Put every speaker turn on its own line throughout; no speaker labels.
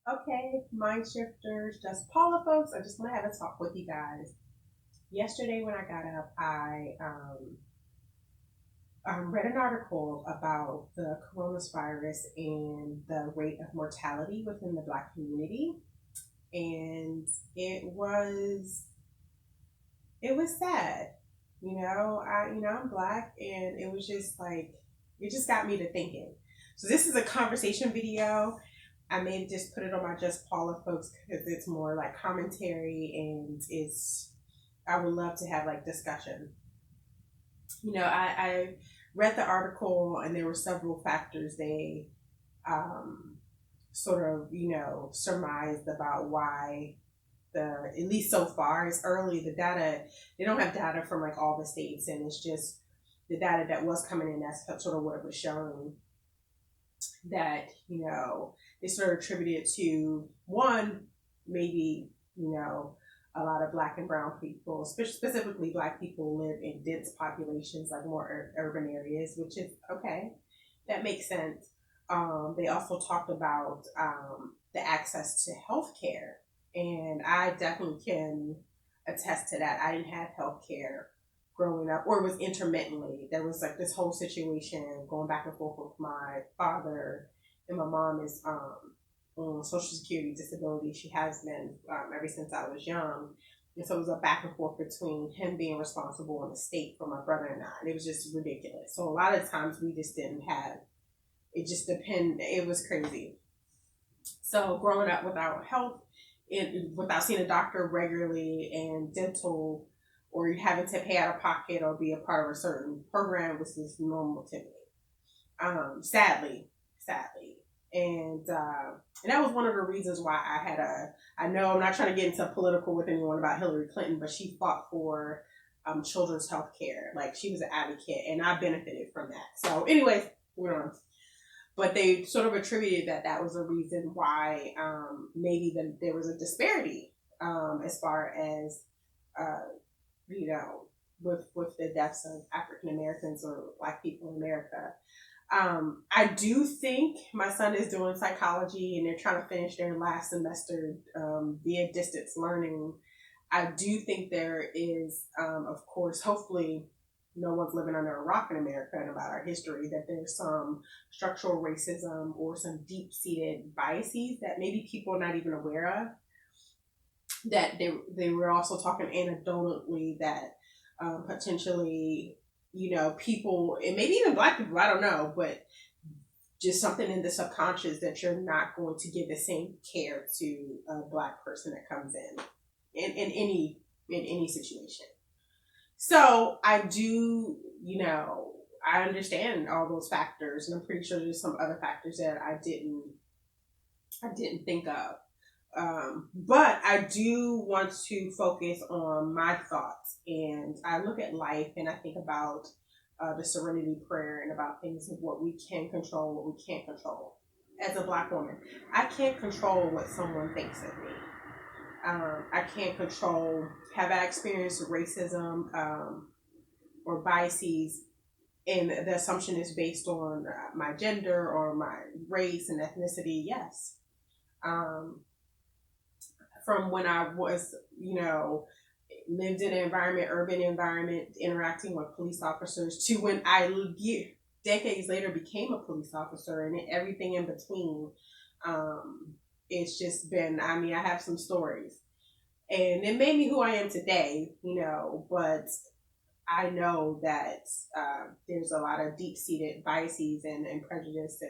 Okay, Mindshifters, just Paula folks. I just want to have a talk with you guys. Yesterday when I got up, I read an article about the coronavirus and the rate of mortality within the Black community, and it was it was sad. I'm Black, and it was just like it just got me to thinking. So this is a conversation video. I may just put it on my Just Paula folks because it's more like commentary and I would love to have like discussion. I read the article and there were several factors they um, sort of, surmised about why at least so far, it's early, the data, they don't have data from like all the states, and it's just the data that was coming in, that's sort of what it was showing that they sort of attributed to one, maybe a lot of black and brown people, specifically black people, live in dense populations like more urban areas, which is okay, that makes sense. They also talked about the access to healthcare, and I definitely can attest to that. I didn't have healthcare growing up, or it was intermittently. There was like this whole situation going back and forth with my father, and my mom is on Social Security disability. She has been ever since I was young. And so it was a back and forth between him being responsible and the state for my brother and I. And it was just ridiculous. So a lot of times we just didn't have, it just depended. It was crazy. So growing up without health, without seeing a doctor regularly, and dental, or you having to pay out of pocket or be a part of a certain program was just normal to me. Sadly, and that was one of the reasons why I had a. I know I'm not trying to get into political with anyone about Hillary Clinton, but she fought for children's health care. Like, she was an advocate, and I benefited from that. So, anyways, we're on. But they sort of attributed that was a reason why maybe there was a disparity as far as uh, you know with the deaths of African Americans or Black people in America. I do think my son is doing psychology and they're trying to finish their last semester via distance learning. I do think there is, of course, hopefully, no one's living under a rock in America and about our history, that there's some structural racism or some deep seated biases that maybe people are not even aware of. That they were also talking anecdotally that potentially, people, and maybe even Black people, I don't know, but just something in the subconscious that you're not going to give the same care to a Black person that comes in any situation. So I do, I understand all those factors, and I'm pretty sure there's some other factors that I didn't think of. But I do want to focus on my thoughts, and I look at life and I think about the Serenity Prayer and about things of what we can control, what we can't control. As a Black woman, I can't control what someone thinks of me. I can't control, have I experienced racism or biases, and the assumption is based on my gender or my race and ethnicity? Yes. Um, from when I was, lived in an environment, urban environment, interacting with police officers, to when decades later became a police officer, and everything in between. Um, it's just been, I mean, I have some stories, and it made me who I am today, but I know that there's a lot of deep seated biases and prejudice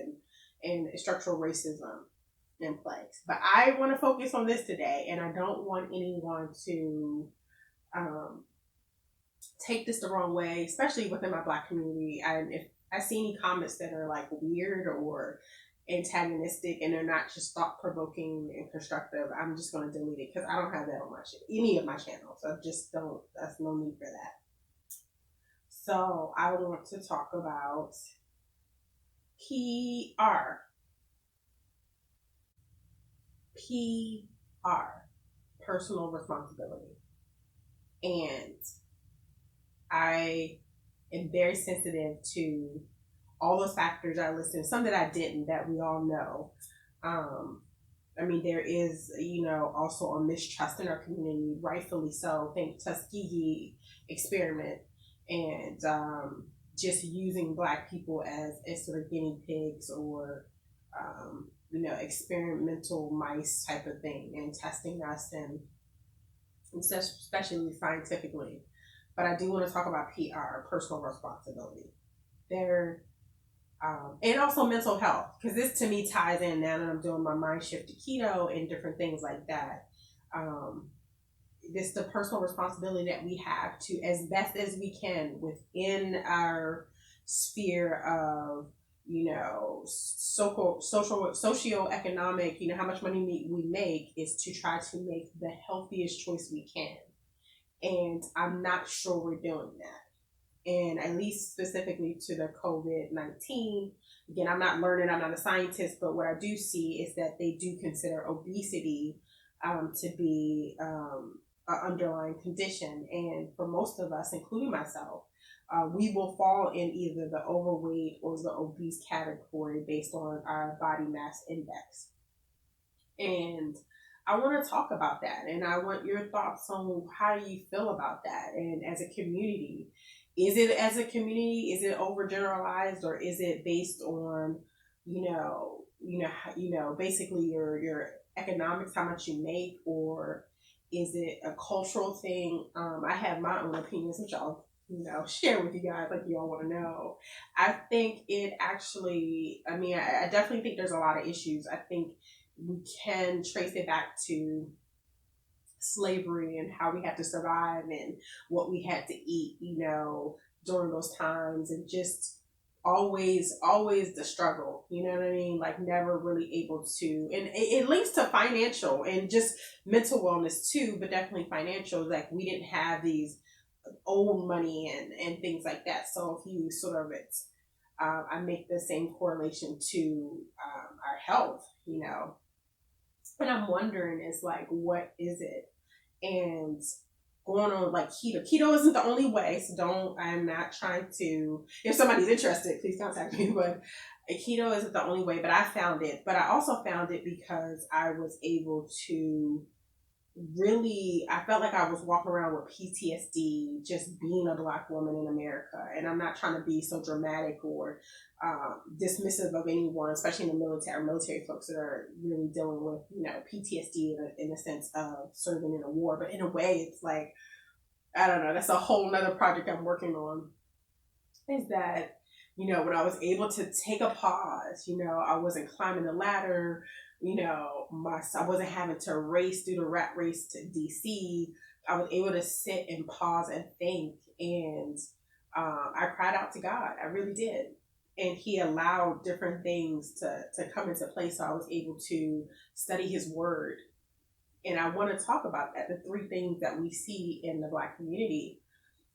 and structural racism in place. But I want to focus on this today, and I don't want anyone to um, take this the wrong way, especially within my Black community. And if I see any comments that are like weird or antagonistic and they're not just thought provoking and constructive, I'm just going to delete it because I don't have that on any of my channels. I just don't. That's no need for that. So I want to talk about PR. PR, personal responsibility. And I am very sensitive to all those factors I listed, some that I didn't, that we all know. Um, I mean, there is, also a mistrust in our community, rightfully so. Think Tuskegee experiment and just using Black people as sort of guinea pigs or, experimental mice type of thing and testing us and especially scientifically. But I do want to talk about PR, personal responsibility. There and also mental health, because this to me ties in now that I'm doing my mind shift to keto and different things like that. Um, this the personal responsibility that we have to, as best as we can within our sphere of, socioeconomic, how much money we make, is to try to make the healthiest choice we can. And I'm not sure we're doing that. And at least specifically to the COVID-19, again, I'm not learning, I'm not a scientist, but what I do see is that they do consider obesity to be an underlying condition. And for most of us, including myself, we will fall in either the overweight or the obese category based on our body mass index. And I want to talk about that. And I want your thoughts on how do you feel about that? And as a community, is it as a community, is it overgeneralized, or is it based on, basically your economics, how much you make, or is it a cultural thing? I have my own opinions, which I'll share with you guys, like you all want to know. I think it actually, I definitely think there's a lot of issues. I think we can trace it back to slavery and how we had to survive and what we had to eat, during those times, and just always the struggle, you know what I mean? Like never really able to, and it links to financial and just mental wellness too, but definitely financial. Like we didn't have these old money and things like that. So if you sort of I make the same correlation to our health, and I'm wondering is like, what is it? And going on like keto. Keto isn't the only way, so I'm not trying to, if somebody's interested, please contact me. But keto isn't the only way, but I found it. But I also found it because I was able to really, I felt like I was walking around with PTSD just being a Black woman in America. And I'm not trying to be so dramatic or dismissive of anyone, especially in the military folks that are really dealing with, PTSD in the sense of serving in a war. But in a way, it's like, I don't know, that's a whole nother project I'm working on, is that, when I was able to take a pause, I wasn't climbing the ladder, I wasn't having to race through the rat race to DC. I was able to sit and pause and think. And I cried out to God. I really did. And he allowed different things to come into place. So I was able to study his word. And I want to talk about that. The three things that we see in the Black community.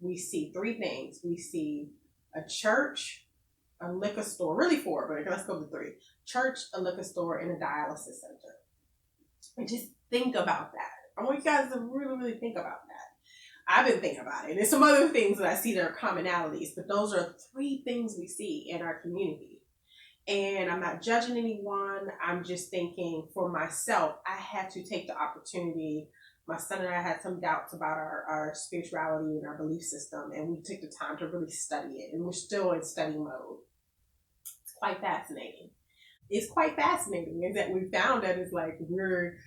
We see three things. We see a church, a liquor store, really four, but let's go to three. Church, a liquor store, and a dialysis center. And just think about that. I want you guys to really, really think about that. I've been thinking about it. And there's some other things that I see that are commonalities, but those are three things we see in our community. And I'm not judging anyone. I'm just thinking for myself, I had to take the opportunity. My son and I had some doubts about our spirituality and our belief system, and we took the time to really study it. And we're still in study mode. It's quite fascinating. It's quite fascinating, is that we found that it's like we're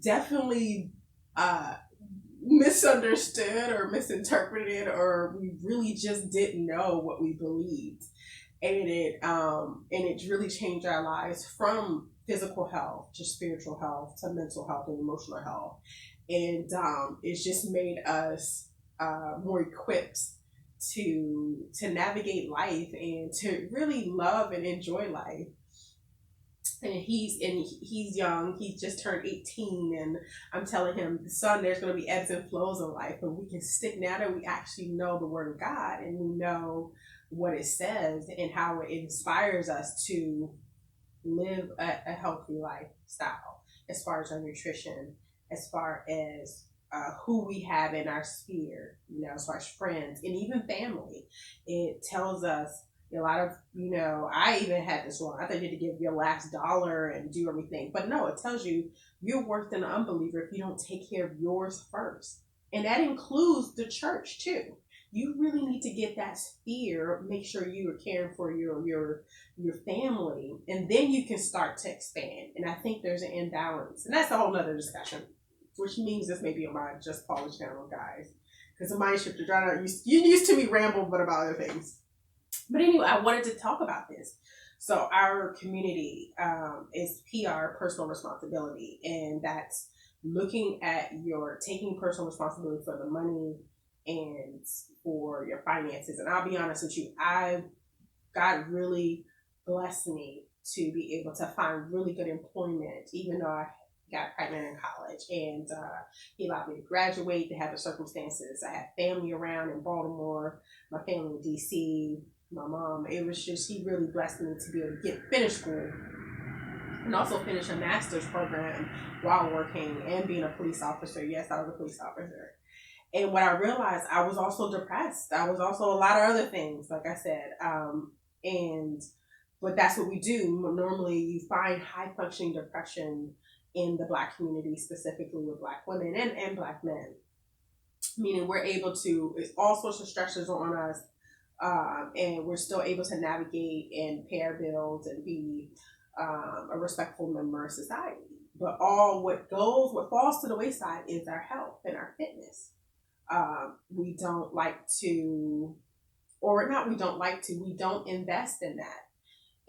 definitely misunderstood or misinterpreted, or we really just didn't know what we believed, and it really changed our lives from physical health to spiritual health to mental health and emotional health, and it's just made us more equipped to navigate life and to really love and enjoy life. And he's young. He just turned 18, and I'm telling him, son, there's going to be ebbs and flows in life, but we can stick now that we actually know the Word of God and we know what it says and how it inspires us to live a healthy lifestyle, as far as our nutrition, as far as who we have in our sphere, as far as friends and even family. It tells us A lot of, I even had this wrong. I thought you had to give your last dollar and do everything. But no, it tells you you're worse than an unbeliever if you don't take care of yours first. And that includes the church too. You really need to get that sphere, make sure you are caring for your family, and then you can start to expand. And I think there's an imbalance. And that's a whole nother discussion, which means this may be on my Just Polish channel, guys. Because the Mindshifters, you used to me ramble, but about other things. But anyway, I wanted to talk about this. So our community is PR, personal responsibility, and that's looking at your taking personal responsibility for the money and for your finances. And I'll be honest with you, God really blessed me to be able to find really good employment, even though I got pregnant in college. And he allowed me to graduate, to have the circumstances. I had family around in Baltimore, my family in DC, my mom. It was just, he really blessed me to be able to finish school and also finish a master's program while working and being a police officer. Yes, I was a police officer. And what I realized, I was also depressed. I was also a lot of other things, like I said. But that's what we do. Normally, you find high functioning depression in the Black community, specifically with Black women and Black men. Meaning we're able to, it's all sorts of stressors on us. And we're still able to navigate and pay our bills and be a respectful member of society. But what falls to the wayside is our health and our fitness. We don't invest in that.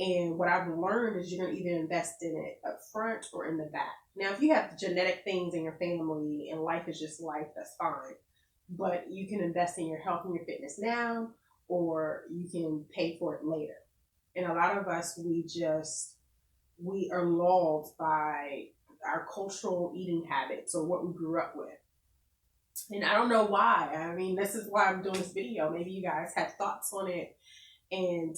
And what I've learned is you're going to either invest in it up front or in the back. Now, if you have genetic things in your family and life is just life, that's fine. But you can invest in your health and your fitness now, or you can pay for it later. And a lot of us, we are lulled by our cultural eating habits or what we grew up with. And I don't know why. I mean, this is why I'm doing this video. Maybe you guys have thoughts on it. And,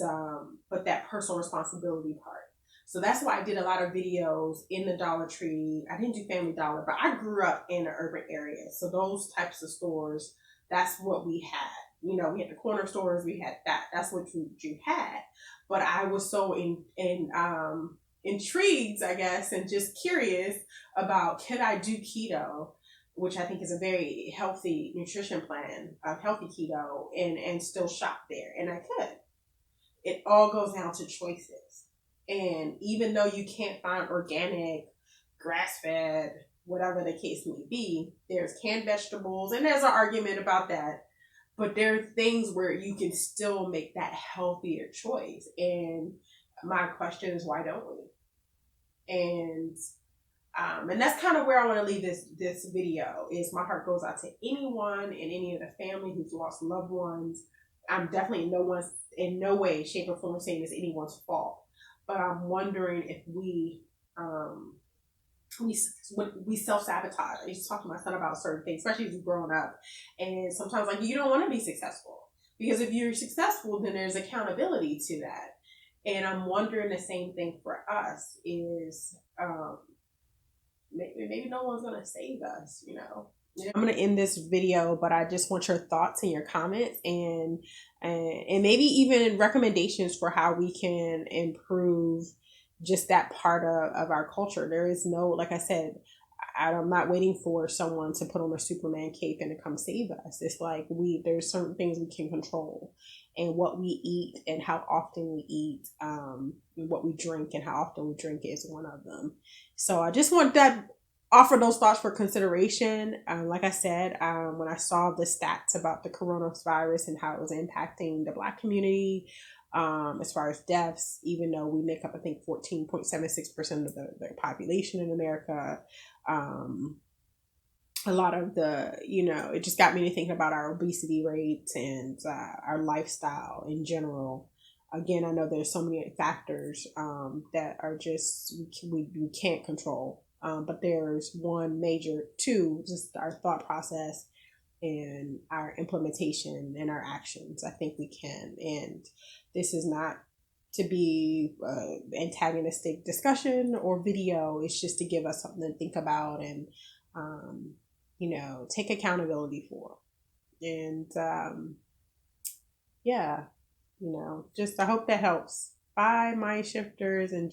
but that personal responsibility part. So that's why I did a lot of videos in the Dollar Tree. I didn't do Family Dollar, but I grew up in an urban area. So those types of stores, that's what we had. We had the corner stores, we had that. That's what you had. But I was so intrigued, I guess, and just curious about, could I do keto, which I think is a very healthy nutrition plan, healthy keto, and still shop there. And I could. It all goes down to choices. And even though you can't find organic, grass-fed, whatever the case may be, there's canned vegetables, and there's an argument about that. But there are things where you can still make that healthier choice. And my question is, why don't we? And that's kind of where I want to leave this video. Is my heart goes out to anyone and any of the family who's lost loved ones. I'm definitely in no way, shape, or form saying it's anyone's fault. But I'm wondering if we self-sabotage. I used to talk to my son about certain things, especially as he's growing up. And sometimes, you don't want to be successful. Because if you're successful, then there's accountability to that. And I'm wondering the same thing for us is maybe no one's going to save us, I'm going to end this video, but I just want your thoughts and your comments and maybe even recommendations for how we can improve just that part of our culture. There is no, like I said, I'm not waiting for someone to put on a Superman cape and to come save us. It's like there's certain things we can control, and what we eat and how often we eat, what we drink and how often we drink is one of them. So I just want that. Offer those thoughts for consideration. Like I said, when I saw the stats about the coronavirus and how it was impacting the Black community, as far as deaths, even though we make up, I think, 14.76% of the population in America, a lot of it just got me to thinking about our obesity rates and our lifestyle in general. Again, I know there's so many factors that are just we can't control. But there's two, just our thought process and our implementation and our actions. I think we can. And this is not to be antagonistic discussion or video. It's just to give us something to think about and, take accountability for. And, yeah. Just I hope that helps. Bye, mind shifters, and